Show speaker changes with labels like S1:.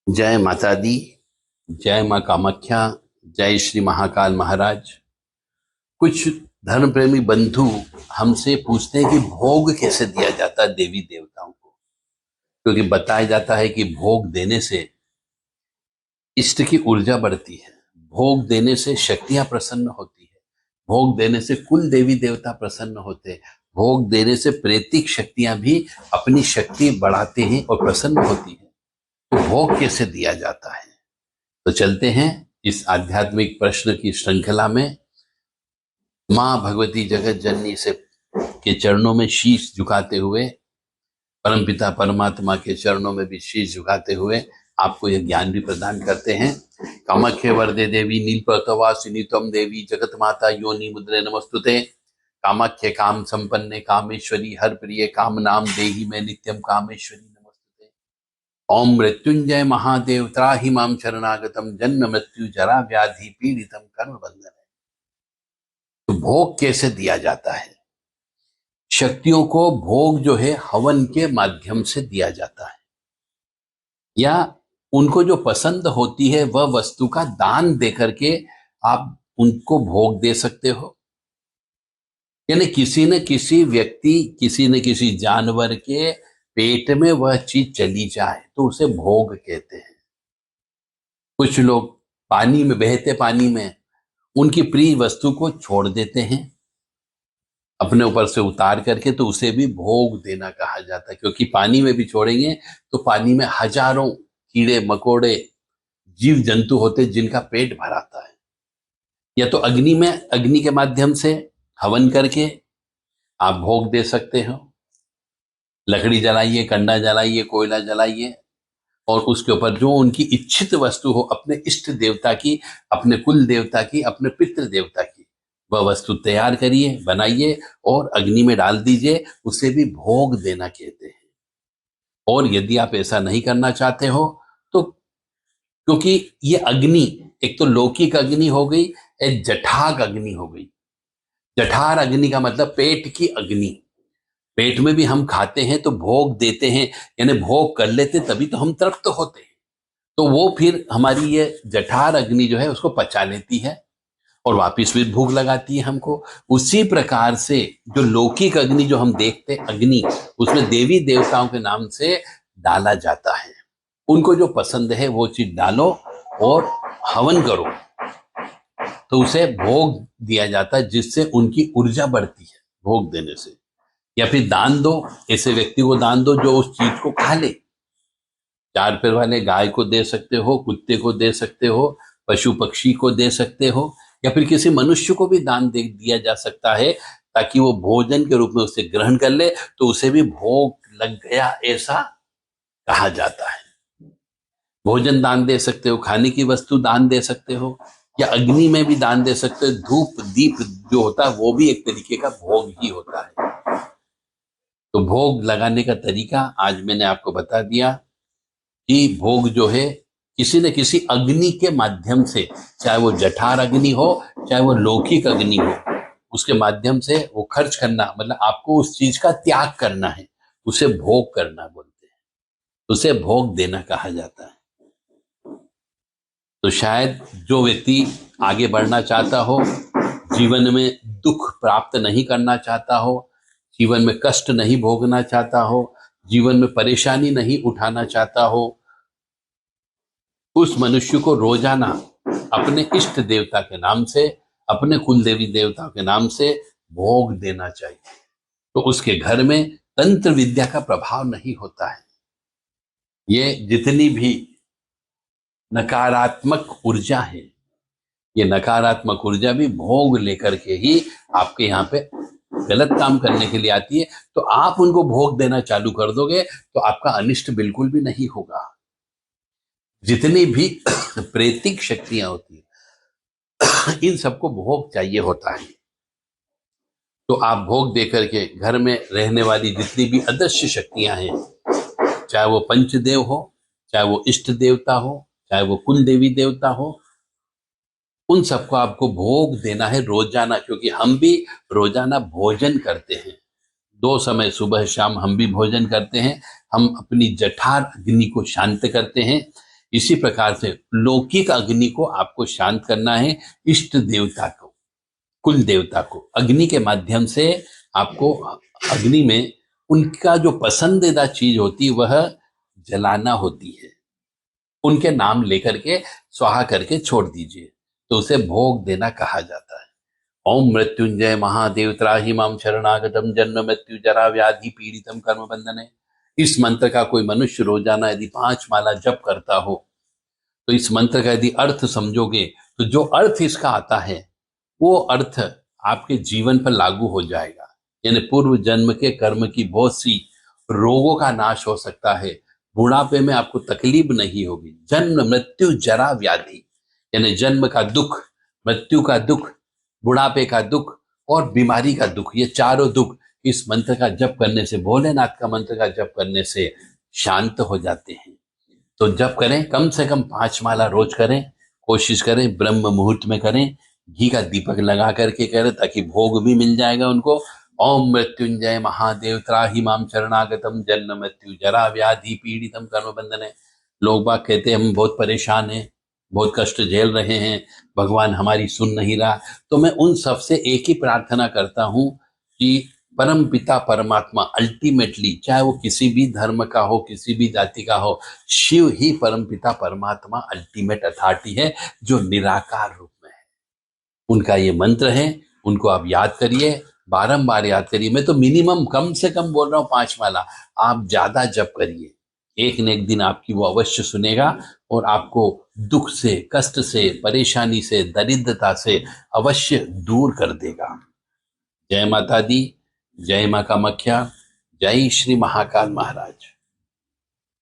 S1: जय माता दी। जय माँ कामाख्या। जय श्री महाकाल महाराज। कुछ धर्म प्रेमी बंधु हमसे पूछते हैं कि भोग कैसे दिया जाता है देवी देवताओं को, क्योंकि बताया जाता है कि भोग देने से इष्ट की ऊर्जा बढ़ती है, भोग देने से शक्तियां प्रसन्न होती है, भोग देने से कुल देवी देवता प्रसन्न होते हैं, भोग देने से प्रेतिक शक्तियां भी अपनी शक्ति बढ़ाते हैं और प्रसन्न होती है। तो भोग कैसे दिया जाता है, तो चलते हैं इस आध्यात्मिक प्रश्न की श्रृंखला में। मां भगवती जगत जननी से के चरणों में शीश झुकाते हुए, परमपिता परमात्मा के चरणों में भी शीश झुकाते हुए आपको यह ज्ञान भी प्रदान करते हैं। कामाख्ये वरदे देवी नीलपर्तवासिनी त्वं देवी जगत माता योनि मुद्रे नमस्तुते। कामाख्ये काम संपन्ने कामेश्वरी हर प्रिय काम नाम देहि में नित्यम कामेश्वरी नमस्तुते। ओम मृत्युंजय महादेव त्राहि माम शरणागतम जन्म मृत्यु जरा व्याधि पीड़ितम कर्म बंधन। तो भोग कैसे दिया जाता है? शक्तियों को भोग जो है हवन के माध्यम से दिया जाता है, या उनको जो पसंद होती है वह वस्तु का दान देकर के आप उनको भोग दे सकते हो। यानी किसी न किसी व्यक्ति, किसी न किसी जानवर के पेट में वह चीज चली जाए तो उसे भोग कहते हैं। कुछ लोग पानी में, बहते पानी में उनकी प्रिय वस्तु को छोड़ देते हैं अपने ऊपर से उतार करके, तो उसे भी भोग देना कहा जाता है। क्योंकि पानी में भी छोड़ेंगे तो पानी में हजारों कीड़े मकोड़े जीव जंतु होते जिनका पेट भराता है। या तो अग्नि में, अग्नि के माध्यम से हवन करके आप भोग दे सकते हो। लकड़ी जलाइए, कंडा जलाइए, कोयला जलाइए और उसके ऊपर जो उनकी इच्छित वस्तु हो, अपने इष्ट देवता की, अपने कुल देवता की, अपने पितृ देवता की, वह वस्तु तैयार करिए, बनाइए और अग्नि में डाल दीजिए, उसे भी भोग देना कहते हैं। और यदि आप ऐसा नहीं करना चाहते हो तो, क्योंकि ये अग्नि एक तो लौकिक अग्नि हो गई, एक जठाग अग्नि हो गई। जठार अग्नि का मतलब पेट की अग्नि। पेट में भी हम खाते हैं तो भोग देते हैं, यानी भोग कर लेते तभी तो हम तृप्त होते हैं। तो वो फिर हमारी ये जठार अग्नि जो है उसको पचा लेती है और वापिस फिर भूख लगाती है हमको। उसी प्रकार से जो लौकिक अग्नि जो हम देखते अग्नि, उसमें देवी देवताओं के नाम से डाला जाता है। उनको जो पसंद है वो चीज डालो और हवन करो, तो उसे भोग दिया जाता है, जिससे उनकी ऊर्जा बढ़ती है भोग देने से। या फिर दान दो, ऐसे व्यक्ति को दान दो जो उस चीज को खा ले। चार पैर वाले गाय को दे सकते हो, कुत्ते को दे सकते हो, पशु पक्षी को दे सकते हो, या फिर किसी मनुष्य को भी दान दे दिया जा सकता है ताकि वो भोजन के रूप में उसे ग्रहण कर ले, तो उसे भी भोग लग गया ऐसा कहा जाता है। भोजन दान दे सकते हो, खाने की वस्तु दान दे सकते हो, या अग्नि में भी दान दे सकते हो। धूप दीप जो होता है वो भी एक तरीके का भोग ही होता है। तो भोग लगाने का तरीका आज मैंने आपको बता दिया कि भोग जो है किसी न किसी अग्नि के माध्यम से, चाहे वो जठार अग्नि हो चाहे वो लौकिक अग्नि हो, उसके माध्यम से वो खर्च करना, मतलब आपको उस चीज का त्याग करना है, उसे भोग करना बोलते हैं, उसे भोग देना कहा जाता है। तो शायद जो व्यक्ति आगे बढ़ना चाहता हो, जीवन में दुख प्राप्त नहीं करना चाहता हो, जीवन में कष्ट नहीं भोगना चाहता हो, जीवन में परेशानी नहीं उठाना चाहता हो, उस मनुष्य को रोजाना अपने इष्ट देवता के नाम से, अपने कुल देवी देवता के नाम से भोग देना चाहिए। तो उसके घर में तंत्र विद्या का प्रभाव नहीं होता है। ये जितनी भी नकारात्मक ऊर्जा है, ये नकारात्मक ऊर्जा भी भोग लेकर के ही आपके यहाँ पे गलत काम करने के लिए आती है। तो आप उनको भोग देना चालू कर दोगे तो आपका अनिष्ट बिल्कुल भी नहीं होगा। जितनी भी प्रेतिक शक्तियां होती है, इन सबको भोग चाहिए होता है। तो आप भोग देकर के घर में रहने वाली जितनी भी अदृश्य शक्तियां हैं, चाहे वो पंचदेव हो, चाहे वो इष्ट देवता हो, चाहे वो कुल देवी देवता हो, उन सबको आपको भोग देना है रोजाना। क्योंकि हम भी रोजाना भोजन करते हैं, 2 समय सुबह शाम हम भी भोजन करते हैं। हम अपनी जठार अग्नि को शांत करते हैं। इसी प्रकार से लौकिक अग्नि को आपको शांत करना है। इष्ट देवता को, कुल देवता को अग्नि के माध्यम से आपको अग्नि में उनका जो पसंदीदा चीज होती है वह जलाना होती है। उनके नाम लेकर के स्वाहा करके छोड़ दीजिए, तो उसे भोग देना कहा जाता है। ओम मृत्युंजय महादेव त्राहि माम शरणागतम जन्म मृत्यु जरा व्याधि पीड़ितम कर्म बंधने। इस मंत्र का कोई मनुष्य रोजाना यदि 5 माला जप करता हो, तो इस मंत्र का यदि अर्थ समझोगे तो जो अर्थ इसका आता है वो अर्थ आपके जीवन पर लागू हो जाएगा। यानी पूर्व जन्म के कर्म की बहुत सी रोगों का नाश हो सकता है। बुढ़ापे में आपको तकलीफ नहीं होगी। जन्म मृत्यु जरा व्याधि, यानी जन्म का दुख, मृत्यु का दुख, बुढ़ापे का दुख और बीमारी का दुख, ये चारों दुख इस मंत्र का जप करने से, भोलेनाथ का मंत्र का जप करने से शांत हो जाते हैं। तो जप करें, कम से कम 5 माला रोज करें, कोशिश करें ब्रह्म मुहूर्त में करें, घी का दीपक लगा करके करें ताकि भोग भी मिल जाएगा उनको। ओम मृत्युंजय महादेव त्राहि माम शरणागतम जन्म मृत्यु जरा व्याधि पीड़ितम कर्म बंधने। लोग बाग कहते हैं हम बहुत परेशान हैं, बहुत कष्ट झेल रहे हैं, भगवान हमारी सुन नहीं रहा। तो मैं उन सब से एक ही प्रार्थना करता हूं कि परम पिता परमात्मा अल्टीमेटली, चाहे वो किसी भी धर्म का हो, किसी भी जाति का हो, शिव ही परम पिता परमात्मा अल्टीमेट अथॉरिटी है जो निराकार रूप में है। उनका ये मंत्र है, उनको आप याद करिए, बारंबार याद करिए। मैं तो मिनिमम कम से कम बोल रहा हूँ 5 माला, आप ज्यादा जप करिए। एक न एक दिन आपकी वो अवश्य सुनेगा और आपको दुख से, कष्ट से, परेशानी से, दरिद्रता से अवश्य दूर कर देगा। जय माता दी, जय मां कामाख्या, जय श्री महाकाल महाराज।